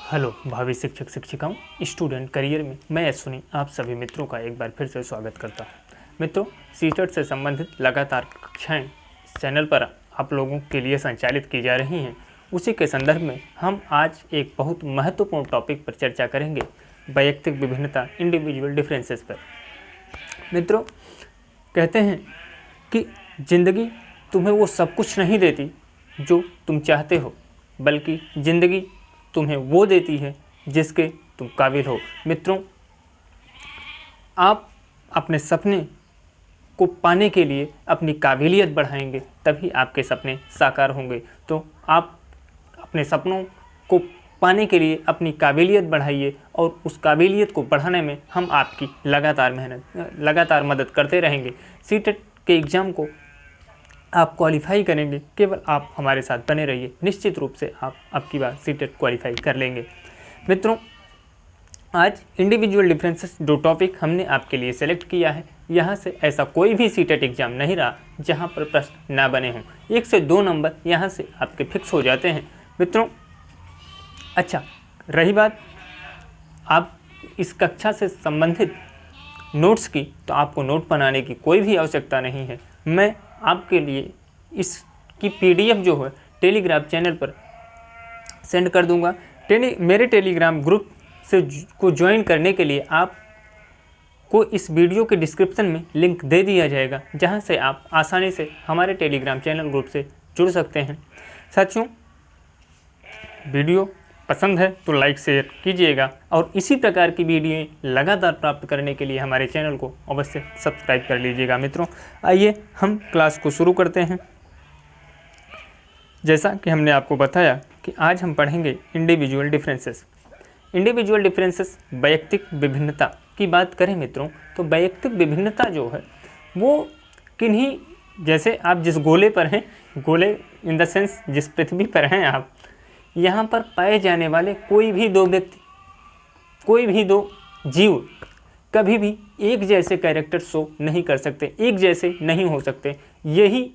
Hello भावी शिक्षक शिक्षिकाओं, स्टूडेंट करियर में मैं अश्विनी आप सभी मित्रों का एक बार फिर से स्वागत करता हूं। मित्रों, सीटेट से संबंधित लगातार कक्षाएं चैनल पर आप लोगों के लिए संचालित की जा रही हैं। उसी के संदर्भ में हम आज एक बहुत महत्वपूर्ण टॉपिक पर चर्चा करेंगे, वैयक्तिक विभिन्नता, इंडिविजुअल डिफरेंसेस पर। मित्रों, कहते हैं कि ज़िंदगी तुम्हें वो सब कुछ नहीं देती जो तुम चाहते हो, बल्कि ज़िंदगी तुम्हें वो देती है जिसके तुम काबिल हो। मित्रों, आप अपने सपने को पाने के लिए अपनी काबिलियत बढ़ाएंगे, तभी आपके सपने साकार होंगे। तो आप अपने सपनों को पाने के लिए अपनी काबिलियत बढ़ाइए और उस काबिलियत को बढ़ाने में हम आपकी लगातार मदद करते रहेंगे। सीटेट के एग्ज़ाम को आप क्वालिफाई करेंगे, केवल आप हमारे साथ बने रहिए। निश्चित रूप से आप अब की बार सीटेट क्वालिफाई कर लेंगे। मित्रों, आज इंडिविजुअल डिफरेंसेस जो टॉपिक हमने आपके लिए सेलेक्ट किया है, यहाँ से ऐसा कोई भी सीटेट एग्ज़ाम नहीं रहा जहाँ पर प्रश्न ना बने हों। 1 से 2 नंबर यहाँ से आपके फिक्स हो जाते हैं। मित्रों, अच्छा, रही बात आप इस कक्षा से संबंधित नोट्स की, तो आपको नोट बनाने की कोई भी आवश्यकता नहीं है। मैं आपके लिए इसकी PDF जो है टेलीग्राम चैनल पर सेंड कर दूंगा। मेरे टेलीग्राम ग्रुप से को ज्वाइन करने के लिए आपको इस वीडियो के डिस्क्रिप्शन में लिंक दे दिया जाएगा, जहां से आप आसानी से हमारे टेलीग्राम चैनल ग्रुप से जुड़ सकते हैं। साथियों, वीडियो पसंद है तो लाइक शेयर कीजिएगा और इसी प्रकार की वीडियो लगातार प्राप्त करने के लिए हमारे चैनल को अवश्य सब्सक्राइब कर लीजिएगा। मित्रों, आइए हम क्लास को शुरू करते हैं। जैसा कि हमने आपको बताया कि आज हम पढ़ेंगे इंडिविजुअल डिफरेंसेस। इंडिविजुअल डिफरेंसेस, वैयक्तिक विभिन्नता की बात करें मित्रों, तो वैयक्तिक विभिन्नता जो है वो किन्हीं, जैसे आप जिस गोले पर हैं, गोले इन द सेंस जिस पृथ्वी पर हैं आप, यहाँ पर पाए जाने वाले कोई भी दो व्यक्ति, कोई भी दो जीव कभी भी एक जैसे कैरेक्टर शो नहीं कर सकते, एक जैसे नहीं हो सकते। यही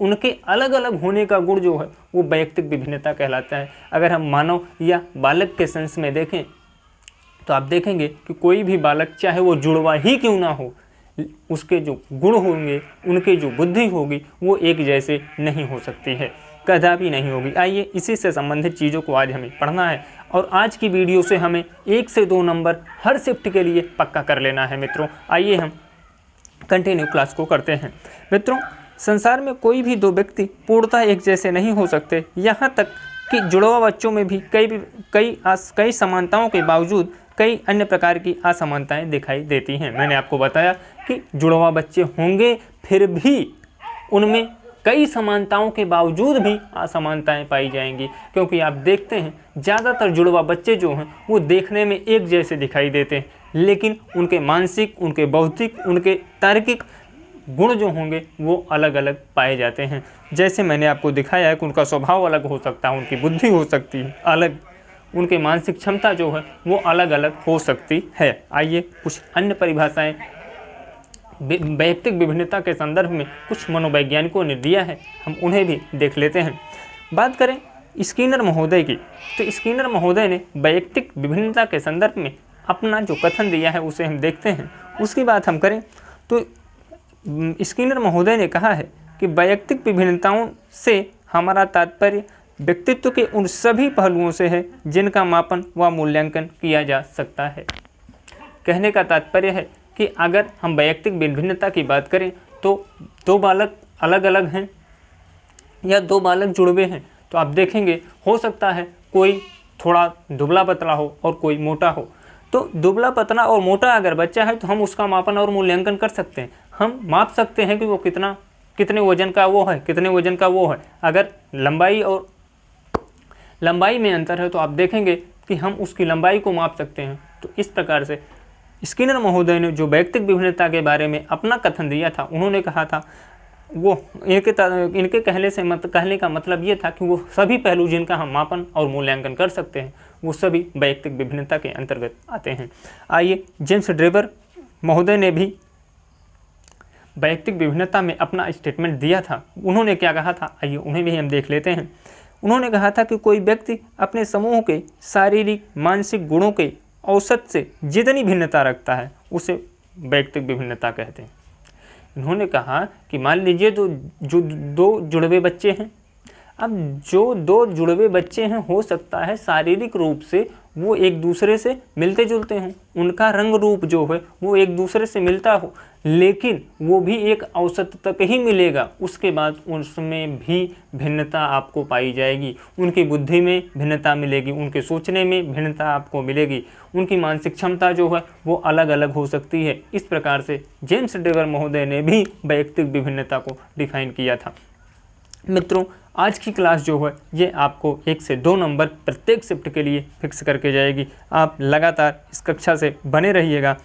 उनके अलग अलग होने का गुण जो है वो वैयक्तिक विभिन्नता कहलाता है। अगर हम मानव या बालक के सेंस में देखें तो आप देखेंगे कि कोई भी बालक, चाहे वो जुड़वा ही क्यों ना हो, उसके जो गुण होंगे, उनकी जो बुद्धि होगी, वो एक जैसे नहीं हो सकती है, कदापि नहीं होगी। आइए इसी से संबंधित चीज़ों को आज हमें पढ़ना है और आज की वीडियो से हमें 1 से 2 नंबर हर शिफ्ट के लिए पक्का कर लेना है। मित्रों, आइए हम कंटिन्यू क्लास को करते हैं। मित्रों, संसार में कोई भी दो व्यक्ति पूर्णतः एक जैसे नहीं हो सकते। यहाँ तक कि जुड़वा बच्चों में भी कई समानताओं के बावजूद कई अन्य प्रकार की असमानताएँ दिखाई देती हैं। मैंने आपको बताया कि जुड़वा बच्चे होंगे, फिर भी उनमें कई समानताओं के बावजूद भी असमानताएं पाई जाएंगी, क्योंकि आप देखते हैं ज़्यादातर जुड़वा बच्चे जो हैं वो देखने में एक जैसे दिखाई देते हैं, लेकिन उनके मानसिक, उनके बौद्धिक, उनके तार्किक गुण जो होंगे वो अलग अलग पाए जाते हैं। जैसे मैंने आपको दिखाया है कि उनका स्वभाव अलग हो सकता है, उनकी बुद्धि हो सकती है अलग, उनके मानसिक क्षमता जो है वो अलग अलग हो सकती है। आइए कुछ अन्य परिभाषाएँ वैयक्तिक विभिन्नता के संदर्भ में कुछ मनोवैज्ञानिकों ने दिया है, हम उन्हें भी देख लेते हैं। बात करें स्किनर महोदय की, तो स्किनर महोदय ने वैयक्तिक विभिन्नता के संदर्भ में अपना जो कथन दिया है उसे हम देखते हैं। उसकी बात हम करें तो स्किनर महोदय ने कहा है कि वैयक्तिक विभिन्नताओं से हमारा तात्पर्य व्यक्तित्व के उन सभी पहलुओं से है जिनका मापन व मूल्यांकन किया जा सकता है। कहने का तात्पर्य है कि अगर हम वैयक्तिक विभिन्नता की बात करें तो 2 बालक अलग अलग हैं या 2 बालक जुड़वे हैं, तो आप देखेंगे हो सकता है कोई थोड़ा दुबला पतला हो और कोई मोटा हो। तो दुबला पतला और मोटा अगर बच्चा है तो हम उसका मापन और मूल्यांकन कर सकते हैं। हम माप सकते हैं कि वो कितने वजन का वो है, कितने वजन का वो है। अगर लंबाई में अंतर है तो आप देखेंगे कि हम उसकी लंबाई को माप सकते हैं। तो इस प्रकार से स्किनर महोदय ने जो वैयक्तिक विभिन्नता के बारे में अपना कथन दिया था, उन्होंने कहा था, वो इनके कहने का मतलब ये था कि वो सभी पहलू जिनका हम मापन और मूल्यांकन कर सकते हैं वो सभी वैयक्तिक विभिन्नता के अंतर्गत आते हैं। आइए जेम्स ड्रेबर महोदय ने भी वैयक्तिक विभिन्नता में अपना स्टेटमेंट दिया था। उन्होंने क्या कहा था, आइए उन्हें भी हम देख लेते हैं। उन्होंने कहा था कि कोई व्यक्ति अपने समूह के शारीरिक मानसिक गुणों के औसत से जितनी भिन्नता रखता है उसे वैयक्तिक विभिन्नता कहते हैं। इन्होंने कहा कि मान लीजिए जो दो जुड़वे बच्चे हैं, अब जो दो जुड़वे बच्चे हैं हो सकता है शारीरिक रूप से वो एक दूसरे से मिलते जुलते हों, उनका रंग रूप जो है वो एक दूसरे से मिलता हो, लेकिन वो भी एक औसत तक ही मिलेगा, उसके बाद उसमें भी भिन्नता आपको पाई जाएगी। उनकी बुद्धि में भिन्नता मिलेगी, उनके सोचने में भिन्नता आपको मिलेगी, उनकी मानसिक क्षमता जो है वो अलग अलग हो सकती है। इस प्रकार से जेम्स डेवर महोदय ने भी वैयक्तिक विभिन्नता को डिफाइन किया था। मित्रों, आज की क्लास जो है ये आपको 1 से 2 नंबर प्रत्येक शिफ्ट के लिए फिक्स करके जाएगी। आप लगातार इस कक्षा से बने रहिएगा।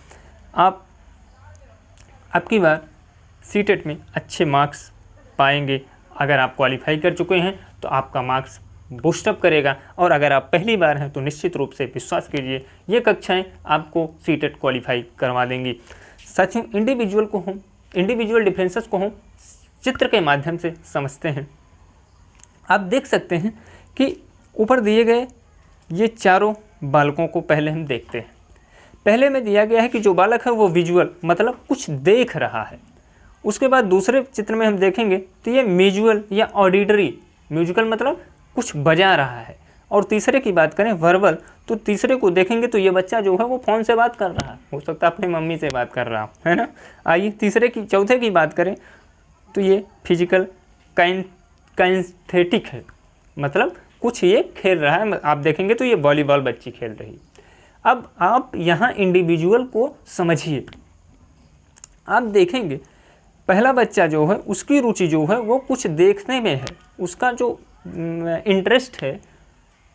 आपकी बार सीटेट में अच्छे मार्क्स पाएंगे। अगर आप क्वालिफाई कर चुके हैं तो आपका मार्क्स बूस्टअप करेगा, और अगर आप पहली बार हैं तो निश्चित रूप से विश्वास कीजिए ये कक्षाएं आपको सीटेट क्वालिफाई करवा देंगी। साथियों, इंडिविजुअल डिफरेंसेस को हम चित्र के माध्यम से समझते हैं। आप देख सकते हैं कि ऊपर दिए गए ये चारों बालकों को पहले हम देखते हैं। पहले में दिया गया है कि जो बालक है वो विजुअल मतलब कुछ देख रहा है। उसके बाद दूसरे चित्र में हम देखेंगे तो ये म्यूजुअल या ऑडिटरी, म्यूजिकल मतलब कुछ बजा रहा है। और तीसरे की बात करें वर्बल, तो तीसरे को देखेंगे तो ये बच्चा जो है वो फ़ोन से बात कर रहा है, हो सकता है अपनी मम्मी से बात कर रहा है ना। आइए चौथे की बात करें तो ये फिजिकल काइनेस्थेटिक है, मतलब कुछ ये खेल रहा है। आप देखेंगे तो ये वॉलीबॉल बच्ची खेल रही। अब आप यहाँ इंडिविजुअल को समझिए। आप देखेंगे पहला बच्चा जो है उसकी रुचि जो है वो कुछ देखने में है, उसका जो इंटरेस्ट है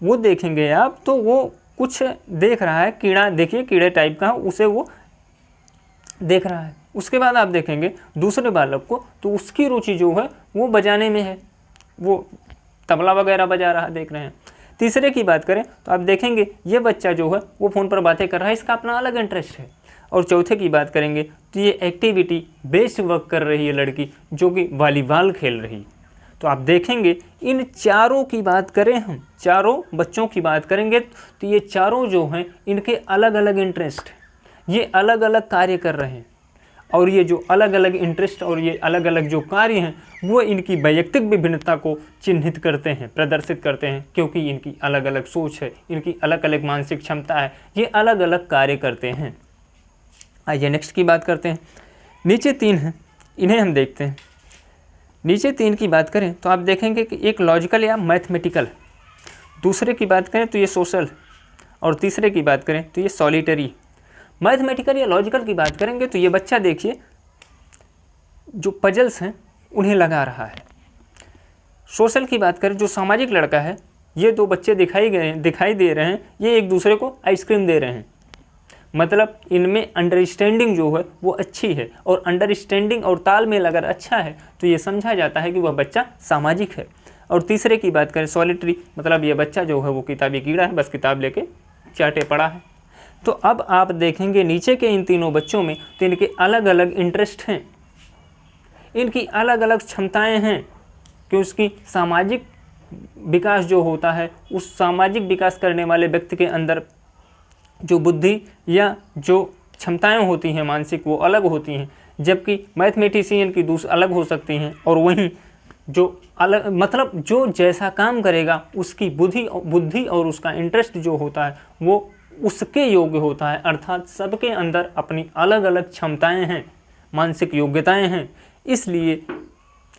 वो देखेंगे आप तो वो कुछ देख रहा है। कीड़ा, देखिए कीड़े टाइप का उसे वो देख रहा है। उसके बाद आप देखेंगे दूसरे बालक को तो उसकी रुचि जो है वो बजाने में है, वो तबला वगैरह बजा रहा देख रहे हैं। तीसरे की बात करें तो आप देखेंगे ये बच्चा जो है वो फ़ोन पर बातें कर रहा है, इसका अपना अलग इंटरेस्ट है। और चौथे की बात करेंगे तो ये एक्टिविटी बेस्ड वर्क कर रही है लड़की, जो कि वॉलीबॉल खेल रही। तो आप देखेंगे इन चारों की बात करें, हम चारों बच्चों की बात करेंगे तो ये चारों जो हैं इनके अलग अलग इंटरेस्ट हैं, ये अलग अलग कार्य कर रहे हैं। और ये जो अलग अलग इंटरेस्ट और ये अलग अलग जो कार्य हैं वो इनकी वैयक्तिक विभिन्नता को चिन्हित करते हैं, प्रदर्शित करते हैं, क्योंकि इनकी अलग अलग सोच है, इनकी अलग अलग मानसिक क्षमता है, ये अलग अलग कार्य करते हैं। आइए नेक्स्ट की बात करते हैं। नीचे 3 हैं, इन्हें हम देखते हैं। नीचे 3 की बात करें तो आप देखेंगे कि एक लॉजिकल या मैथमेटिकल, दूसरे की बात करें तो ये सोशल, और तीसरे की बात करें तो ये सॉलिटरी। मैथमेटिकल या लॉजिकल की बात करेंगे तो ये बच्चा देखिए जो पजल्स हैं उन्हें लगा रहा है। सोशल की बात करें, जो सामाजिक लड़का है, ये 2 बच्चे दिखाई दे रहे हैं, ये एक दूसरे को आइसक्रीम दे रहे हैं, मतलब इनमें अंडरस्टैंडिंग जो है वो अच्छी है। और अंडरस्टैंडिंग और तालमेल अगर अच्छा है तो ये समझा जाता है कि वह बच्चा सामाजिक है। और तीसरे की बात करें सॉलिटरी, मतलब ये बच्चा जो है वो किताबी कीड़ा है, बस किताब लेके चाटे पड़ा है। तो अब आप देखेंगे नीचे के इन तीनों बच्चों में तो इनके अलग अलग इंटरेस्ट हैं, इनकी अलग अलग क्षमताएं हैं, कि उसकी सामाजिक विकास जो होता है, उस सामाजिक विकास करने वाले व्यक्ति के अंदर जो बुद्धि या जो क्षमताएं होती हैं मानसिक, वो अलग होती हैं, जबकि मैथमेटिशियन की अलग हो सकती हैं। और वहीं जो अलग मतलब जो जैसा काम करेगा उसकी बुद्धि और उसका इंटरेस्ट जो होता है वो उसके योग्य होता है। अर्थात सबके अंदर अपनी अलग अलग क्षमताएं हैं, मानसिक योग्यताएं हैं, इसलिए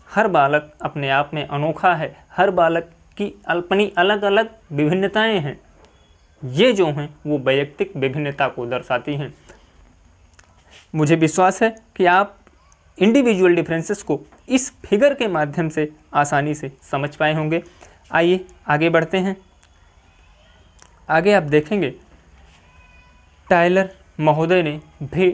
हर बालक अपने आप में अनोखा है, हर बालक की अपनी अलग अलग विभिन्नताएं हैं। ये जो हैं वो वैयक्तिक विभिन्नता को दर्शाती हैं। मुझे विश्वास है कि आप इंडिविजुअल डिफरेंसेस को इस फिगर के माध्यम से आसानी से समझ पाए होंगे। आइए आगे बढ़ते हैं। आगे आप देखेंगे टायलर महोदय ने भी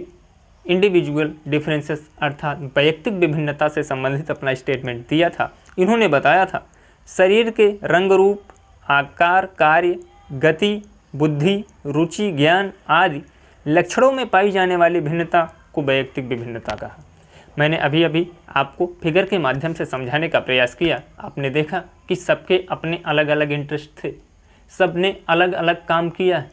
इंडिविजुअल डिफरेंसेस अर्थात वैयक्तिक विभिन्नता से संबंधित अपना स्टेटमेंट दिया था। इन्होंने बताया था शरीर के रंग रूप, आकार, कार्य, गति, बुद्धि, रुचि, ज्ञान आदि लक्षणों में पाई जाने वाली भिन्नता को वैयक्तिक विभिन्नता कहा। मैंने अभी अभी आपको फिगर के माध्यम से समझाने का प्रयास किया। आपने देखा कि सबके अपने अलग अलग इंटरेस्ट थे, सबने अलग अलग काम किया है।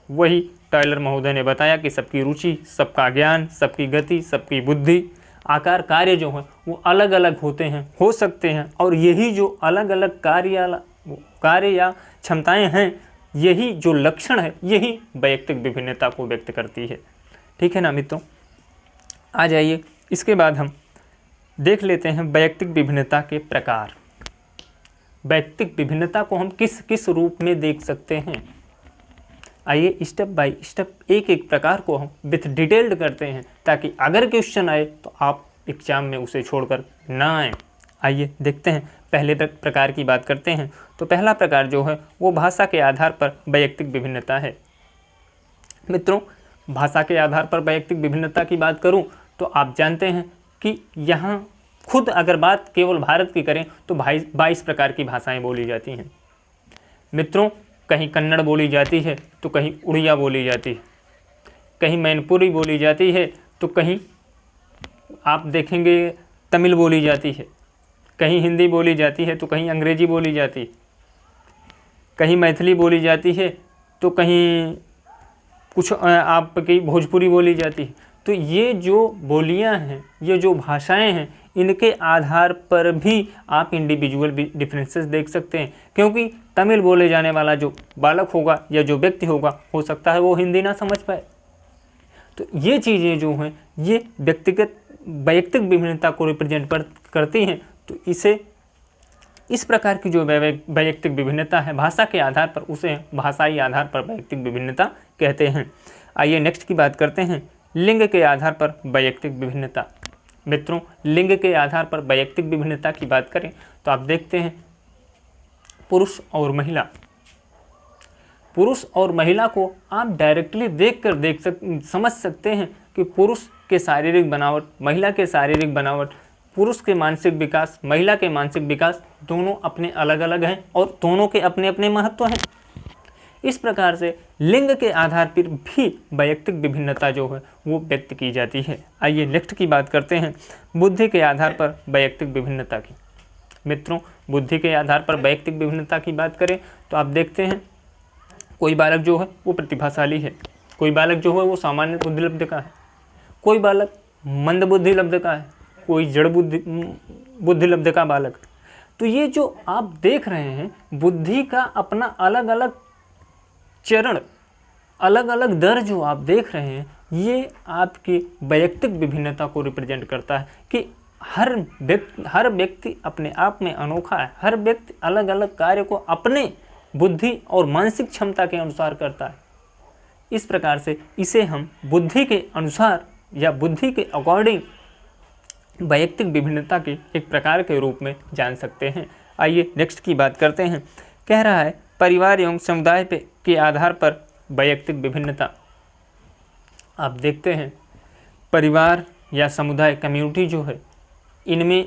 वही टायलर महोदय ने बताया कि सबकी रुचि, सबका ज्ञान, सबकी गति, सबकी बुद्धि, आकार, कार्य जो है वो अलग अलग होते हैं, हो सकते हैं। और यही जो अलग अलग कार्य या क्षमताएं हैं, यही जो लक्षण है, यही वैयक्तिक विभिन्नता को व्यक्त करती है। ठीक है ना मित्रों, आ जाइए इसके बाद हम देख लेते हैं वैयक्तिक विभिन्नता के प्रकार। वैयक्तिक विभिन्नता को हम किस किस रूप में देख सकते हैं, आइए स्टेप बाय स्टेप एक एक प्रकार को हम विथ डिटेल्ड करते हैं, ताकि अगर क्वेश्चन आए तो आप एग्जाम में उसे छोड़कर ना आए। आइए देखते हैं, पहले प्रकार की बात करते हैं। तो पहला प्रकार जो है वो भाषा के आधार पर वैयक्तिक विभिन्नता है। मित्रों, भाषा के आधार पर वैयक्तिक विभिन्नता की बात करूं तो आप जानते हैं कि यहाँ खुद अगर बात केवल भारत की करें तो 22 प्रकार की भाषाएं बोली जाती हैं। मित्रों, कहीं कन्नड़ बोली जाती है तो कहीं उड़िया बोली जाती है, कहीं मैनपुरी बोली जाती है तो कहीं आप देखेंगे तमिल बोली जाती है, कहीं हिंदी बोली जाती है तो कहीं अंग्रेजी बोली जाती है, कहीं मैथिली बोली जाती है तो कहीं कुछ आपकी भोजपुरी बोली जाती है। तो ये जो बोलियां हैं, ये जो भाषाएं हैं, इनके आधार पर भी आप इंडिविजुअल डिफरेंसेस देख सकते हैं। क्योंकि तमिल बोले जाने वाला जो बालक होगा या जो व्यक्ति होगा, हो सकता है वो हिंदी ना समझ पाए। तो ये चीज़ें जो हैं ये वैयक्तिक विभिन्नता को रिप्रेजेंट करती हैं। तो इसे इस प्रकार की जो वैयक्तिक विभिन्नता है भाषा के आधार पर, उसे भाषाई आधार पर वैयक्तिक विभिन्नता कहते हैं। आइए नेक्स्ट की बात करते हैं, लिंग के आधार पर वैयक्तिक विभिन्नता। मित्रों, लिंग के आधार पर वैयक्तिक विभिन्नता की बात करें तो आप देखते हैं पुरुष और महिला। पुरुष और महिला को आप डायरेक्टली देखकर समझ सकते हैं कि पुरुष के शारीरिक बनावट, महिला के शारीरिक बनावट, पुरुष के मानसिक विकास, महिला के मानसिक विकास, दोनों अपने अलग अलग हैं और दोनों के अपने अपने महत्व हैं। इस प्रकार से लिंग के आधार पर भी वैयक्तिक विभिन्नता जो है वो व्यक्त की जाती है। आइए नेक्स्ट की बात करते हैं, बुद्धि के आधार पर वैयक्तिक विभिन्नता की। मित्रों, बुद्धि के आधार पर वैयक्तिक विभिन्नता की बात करें तो आप देखते हैं कोई बालक जो है वो प्रतिभाशाली है, कोई बालक जो है वो सामान्य बुद्धिलब्ध का है, कोई बालक मंद बुद्धिलब्ध का है, कोई जड़ बुद्धिलब्ध का बालक। तो ये जो आप देख रहे हैं, बुद्धि का अपना अलग अलग चरण, अलग अलग दर जो आप देख रहे हैं, ये आपकी वैयक्तिक विभिन्नता को रिप्रेजेंट करता है कि हर व्यक्ति अपने आप में अनोखा है। हर व्यक्ति अलग अलग कार्य को अपने बुद्धि और मानसिक क्षमता के अनुसार करता है। इस प्रकार से इसे हम बुद्धि के अनुसार या बुद्धि के अकॉर्डिंग वैयक्तिक विभिन्नता के एक प्रकार के रूप में जान सकते हैं। आइए नेक्स्ट की बात करते हैं, कह रहा है परिवार एवं समुदाय के आधार पर वैयक्तिक विभिन्नता। आप देखते हैं परिवार या समुदाय, कम्युनिटी जो है, इनमें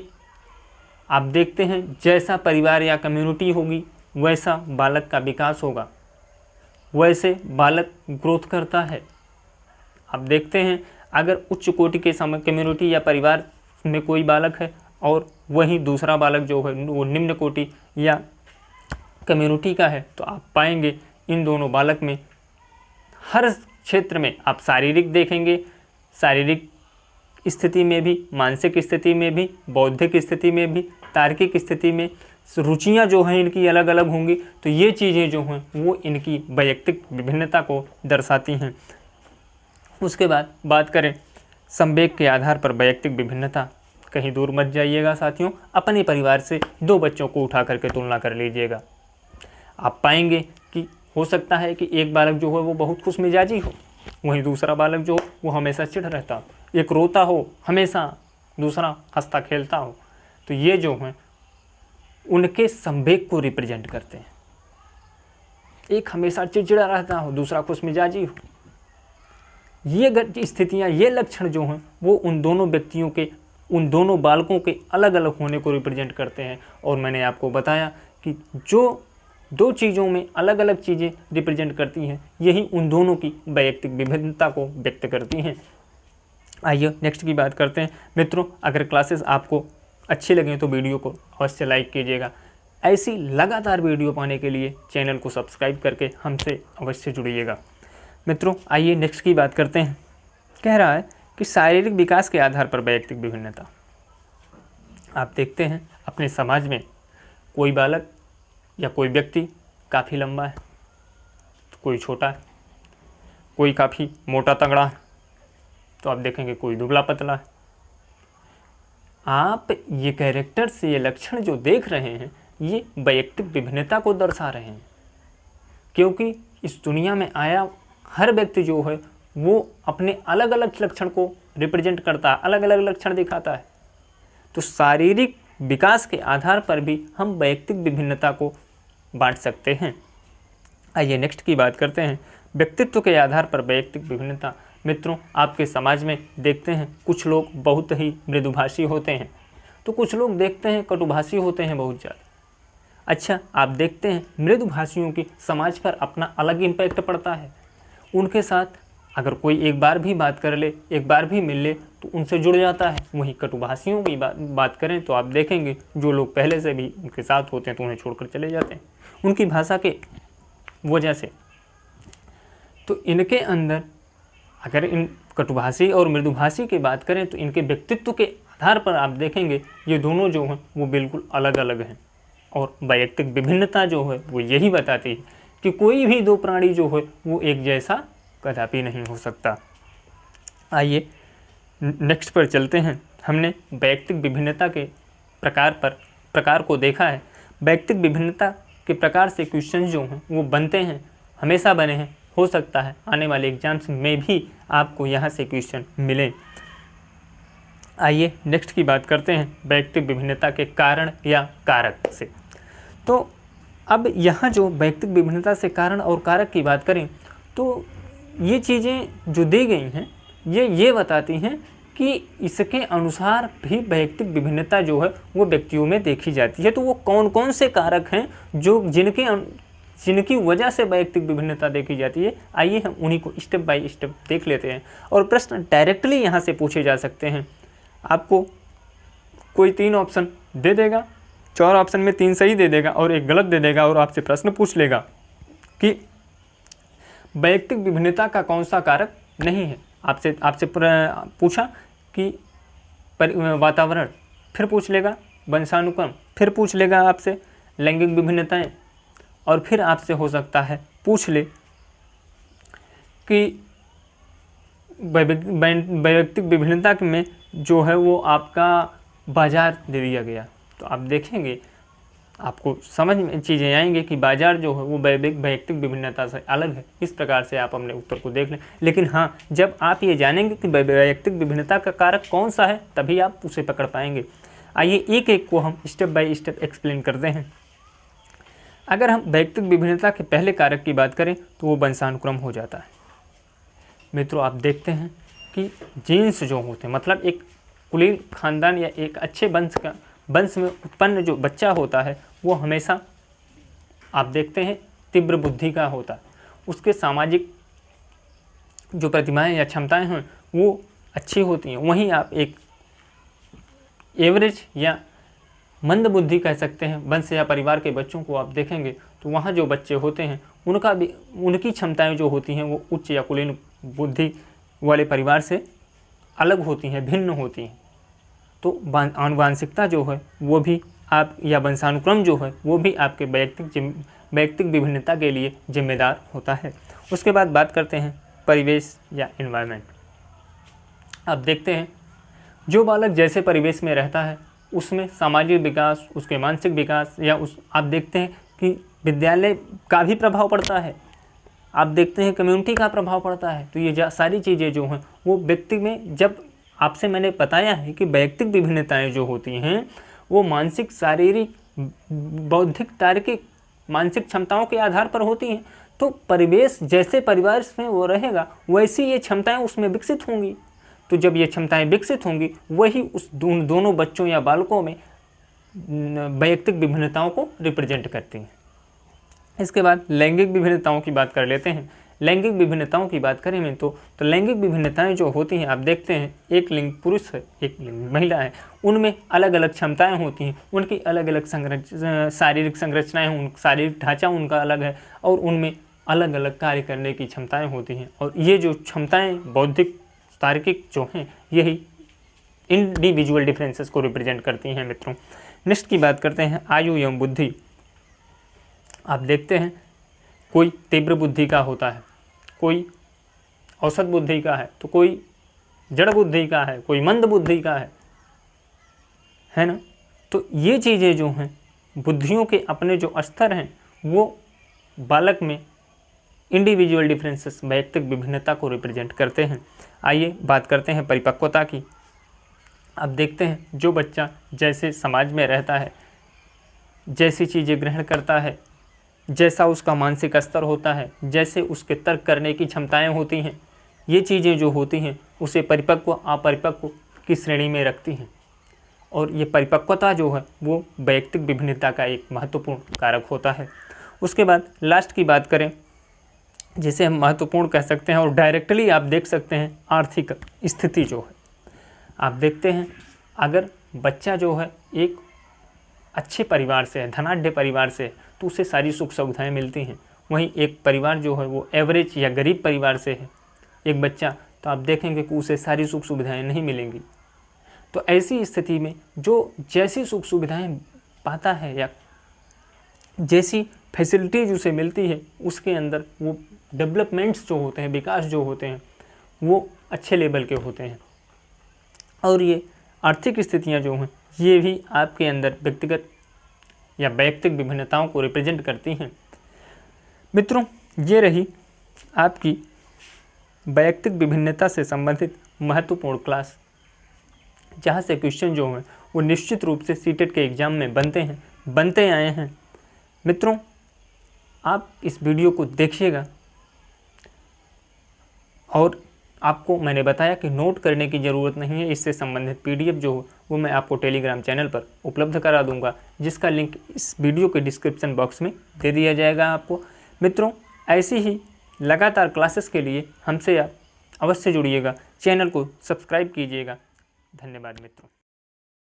आप देखते हैं जैसा परिवार या कम्युनिटी होगी वैसा बालक का विकास होगा, वैसे बालक ग्रोथ करता है। आप देखते हैं अगर उच्च कोटि के कम्युनिटी या परिवार में कोई बालक है और वहीं दूसरा बालक जो है वो निम्न कोटि या कम्युनिटी का है, तो आप पाएंगे इन दोनों बालक में हर क्षेत्र में आप शारीरिक देखेंगे, शारीरिक स्थिति में भी, मानसिक स्थिति में भी, बौद्धिक स्थिति में भी, तार्किक स्थिति में रुचियां जो हैं इनकी अलग अलग होंगी। तो ये चीज़ें जो हैं वो इनकी वैयक्तिक विभिन्नता को दर्शाती हैं। उसके बाद बात करें संवेग के आधार पर वैयक्तिक विभिन्नता। कहीं दूर मत जाइएगा साथियों, अपने परिवार से 2 बच्चों को उठा करके तुलना कर लीजिएगा। आप पाएंगे कि हो सकता है कि एक बालक जो है वो बहुत खुश मिजाजी हो, वहीं दूसरा बालक जो वो हमेशा चिढ़ रहता हो, एक रोता हो हमेशा, दूसरा हंसता खेलता हो। तो ये जो हैं उनके संवेग को रिप्रेजेंट करते हैं। एक हमेशा चिड़चिड़ा रहता हो, दूसरा खुश मिजाजी हो। ये स्थितियाँ, ये लक्षण जो हैं वो उन दोनों व्यक्तियों के, उन दोनों बालकों के अलग अलग होने को रिप्रेजेंट करते हैं। और मैंने आपको बताया कि जो 2 चीज़ों में अलग अलग चीज़ें रिप्रेजेंट करती हैं, यही उन दोनों की वैयक्तिक विभिन्नता को व्यक्त करती हैं। आइए नेक्स्ट की बात करते हैं। मित्रों, अगर क्लासेस आपको अच्छी लगें तो वीडियो को अवश्य लाइक कीजिएगा। ऐसी लगातार वीडियो पाने के लिए चैनल को सब्सक्राइब करके हमसे अवश्य जुड़िएगा। मित्रों, आइए नेक्स्ट की बात करते हैं। कह रहा है कि शारीरिक विकास के आधार पर वैयक्तिक विभिन्नता। आप देखते हैं अपने समाज में कोई बालक या कोई व्यक्ति काफ़ी लंबा है, तो कोई छोटा है, कोई काफ़ी मोटा तगड़ा है, तो आप देखेंगे कोई दुबला पतला है। आप ये कैरेक्टर्स, ये लक्षण जो देख रहे हैं, ये वैयक्तिक विभिन्नता को दर्शा रहे हैं, क्योंकि इस दुनिया में आया हर व्यक्ति जो है वो अपने अलग अलग लक्षण को रिप्रेजेंट करता है, अलग अलग लक्षण दिखाता है। तो शारीरिक विकास के आधार पर भी हम वैयक्तिक विभिन्नता को बांट सकते हैं। आइए नेक्स्ट की बात करते हैं। व्यक्तित्व के आधार पर वैयक्तिक विभिन्नता। मित्रों, आपके समाज में देखते हैं कुछ लोग बहुत ही मृदुभाषी होते हैं, तो कुछ लोग देखते हैं कटुभाषी होते हैं बहुत ज़्यादा। अच्छा, आप देखते हैं मृदुभाषियों की समाज पर अपना अलग इम्पैक्ट पड़ता है। उनके साथ अगर कोई एक बार भी बात कर ले, एक बार भी मिल ले, तो उनसे जुड़ जाता है। वहीं कटुभाषियों की बात करें तो आप देखेंगे जो लोग पहले से भी उनके साथ होते हैं तो उन्हें छोड़कर चले जाते हैं उनकी भाषा के वजह से। तो इनके अंदर अगर इन कटुभाषी और मृदुभाषी की बात करें तो इनके व्यक्तित्व के आधार पर आप देखेंगे ये दोनों जो हैं वो बिल्कुल अलग अलग हैं। और वैयक्तिक विभिन्नता जो है वो यही बताती है कि कोई भी दो प्राणी जो है वो एक जैसा कदापि नहीं हो सकता। आइए नेक्स्ट पर चलते हैं। हमने वैयक्तिक विभिन्नता के प्रकार को देखा है। वैयक्तिक विभिन्नता के प्रकार से क्वेश्चन जो हैं वो बनते हैं, हमेशा बने हैं, हो सकता है आने वाले एग्जाम्स में भी आपको यहाँ से क्वेश्चन मिलें। आइए नेक्स्ट की बात करते हैं वैयक्तिक विभिन्नता के कारण या कारक से। तो अब यहाँ जो वैयक्तिक विभिन्नता से कारण और कारक की बात करें तो ये चीज़ें जो दी गई हैं ये बताती हैं कि इसके अनुसार भी वैयक्तिक विभिन्नता जो है वो व्यक्तियों में देखी जाती है। तो वो कौन कौन से कारक हैं जो जिनकी वजह से वैयक्तिक विभिन्नता देखी जाती है, आइए हम उन्हीं को स्टेप बाय स्टेप देख लेते हैं। और प्रश्न डायरेक्टली यहाँ से पूछे जा सकते हैं। आपको कोई 3 ऑप्शन दे देगा, 4 ऑप्शन में 3 सही दे देगा और 1 गलत दे देगा और आपसे प्रश्न पूछ लेगा कि वैयक्तिक विभिन्नता का कौन सा कारक नहीं है। आपसे पूछा कि वातावरण, फिर पूछ लेगा वंशानुक्रम, फिर पूछ लेगा आपसे लैंगिक विभिन्नताएं, और फिर आपसे हो सकता है पूछ ले कि वैयक्तिक विभिन्नता में जो है वो आपका बाजार दे दिया गया। तो आप देखेंगे आपको समझ में चीज़ें आएंगे कि बाजार जो है वो वैयक्तिक विभिन्नता से अलग है। इस प्रकार से आप अपने उत्तर को देख लें। लेकिन हाँ, जब आप ये जानेंगे कि वैयक्तिक विभिन्नता का कारक कौन सा है तभी आप उसे पकड़ पाएंगे। आइए एक एक को हम स्टेप बाय स्टेप एक्सप्लेन करते हैं। अगर हम वैयक्तिक विभिन्नता के पहले कारक की बात करें तो वो वंशानुक्रम हो जाता है। मित्रों, आप देखते हैं कि जीन्स जो होते हैं, मतलब एक कुलीन खानदान या एक अच्छे वंश में उत्पन्न जो बच्चा होता है वो हमेशा आप देखते हैं तीव्र बुद्धि का होता है। उसके सामाजिक जो प्रतिभाएं या क्षमताएं हैं वो अच्छी होती हैं। वहीं आप एक एवरेज या मंद बुद्धि कह सकते हैं वंश या परिवार के बच्चों को आप देखेंगे तो वहाँ जो बच्चे होते हैं उनकी क्षमताएं जो होती हैं वो उच्च या कुलीन बुद्धि वाले परिवार से अलग होती हैं, भिन्न होती हैं। तो आनुवांशिकता जो है वो भी आप या वंशानुक्रम जो है वो भी आपके वैयक्तिक विभिन्नता के लिए जिम्मेदार होता है। उसके बाद बात करते हैं परिवेश या एनवायरनमेंट। आप देखते हैं जो बालक जैसे परिवेश में रहता है उसमें सामाजिक विकास, उसके मानसिक विकास या आप देखते हैं कि विद्यालय का भी प्रभाव पड़ता है, आप देखते हैं कम्युनिटी का प्रभाव पड़ता है। तो ये सारी चीज़ें जो हैं वो व्यक्ति में, जब आपसे मैंने बताया है कि वैयक्तिक विभिन्नताएं जो होती हैं वो मानसिक, शारीरिक, बौद्धिक, तार्किक, मानसिक क्षमताओं के आधार पर होती हैं। तो परिवेश जैसे परिवार में वो रहेगा वैसी ये क्षमताएं उसमें विकसित होंगी। तो जब ये क्षमताएं विकसित होंगी वही उस दोनों बच्चों या बालकों में वैयक्तिक विभिन्नताओं को रिप्रेजेंट करती हैं। इसके बाद लैंगिक विभिन्नताओं की बात कर लेते हैं। लैंगिक विभिन्नताओं की बात करें मैं तो लैंगिक विभिन्नताएं जो होती हैं, आप देखते हैं एक लिंग पुरुष है, एक लिंग महिला है, उनमें अलग अलग क्षमताएं होती हैं, उनकी अलग अलग शारीरिक संरचनाएं, शारीरिक ढांचा उनका अलग है और उनमें अलग अलग कार्य करने की क्षमताएं होती हैं। और ये जो क्षमताएं बौद्धिक तार्किक जो हैं, यही इंडिविजुअल डिफरेंसेस को रिप्रेजेंट करती हैं मित्रों। नेक्स्ट की बात करते हैं आयु एवं बुद्धि। आप देखते हैं कोई तीव्र बुद्धि का होता है, कोई औसत बुद्धि का है, तो कोई जड़ बुद्धि का है, कोई मंद बुद्धि का है ना। तो ये चीज़ें जो हैं, बुद्धियों के अपने जो स्तर हैं, वो बालक में इंडिविजुअल डिफरेंसेस वैयक्तिक विभिन्नता को रिप्रेजेंट करते हैं। आइए बात करते हैं परिपक्वता की। अब देखते हैं जो बच्चा जैसे समाज में रहता है, जैसी चीज़ें ग्रहण करता है, जैसा उसका मानसिक स्तर होता है, जैसे उसके तर्क करने की क्षमताएं होती हैं, ये चीज़ें जो होती हैं उसे परिपक्व अपरिपक्व की श्रेणी में रखती हैं। और ये परिपक्वता जो है वो वैयक्तिक विभिन्नता का एक महत्वपूर्ण कारक होता है। उसके बाद लास्ट की बात करें, जिसे हम महत्वपूर्ण कह सकते हैं और डायरेक्टली आप देख सकते हैं, आर्थिक स्थिति जो है। आप देखते हैं अगर बच्चा जो है एक अच्छे परिवार से है, धनाढ्य परिवार से है, तो उसे सारी सुख सुविधाएं मिलती हैं। वहीं एक परिवार जो है वो एवरेज या गरीब परिवार से है एक बच्चा, तो आप देखेंगे कि उसे सारी सुख सुविधाएं नहीं मिलेंगी। तो ऐसी स्थिति में जो जैसी सुख सुविधाएं पाता है या जैसी फैसिलिटीज उसे मिलती है, उसके अंदर वो डेवलपमेंट्स जो होते हैं, विकास जो होते हैं, वो अच्छे लेवल के होते हैं। और ये आर्थिक स्थितियां जो हैं, ये भी आपके अंदर व्यक्तिगत या वैयक्तिक विभिन्नताओं को रिप्रेजेंट करती हैं। मित्रों, ये रही आपकी वैयक्तिक विभिन्नता से संबंधित महत्वपूर्ण क्लास, जहाँ से क्वेश्चन जो हैं वो निश्चित रूप से सीटेट के एग्ज़ाम में बनते आए हैं। मित्रों, आप इस वीडियो को देखिएगा और आपको मैंने बताया कि नोट करने की ज़रूरत नहीं है। इससे संबंधित पीडीएफ जो हो वो मैं आपको टेलीग्राम चैनल पर उपलब्ध करा दूंगा, जिसका लिंक इस वीडियो के डिस्क्रिप्शन बॉक्स में दे दिया जाएगा आपको। मित्रों, ऐसी ही लगातार क्लासेस के लिए हमसे आप अवश्य जुड़िएगा, चैनल को सब्सक्राइब कीजिएगा। धन्यवाद मित्रों।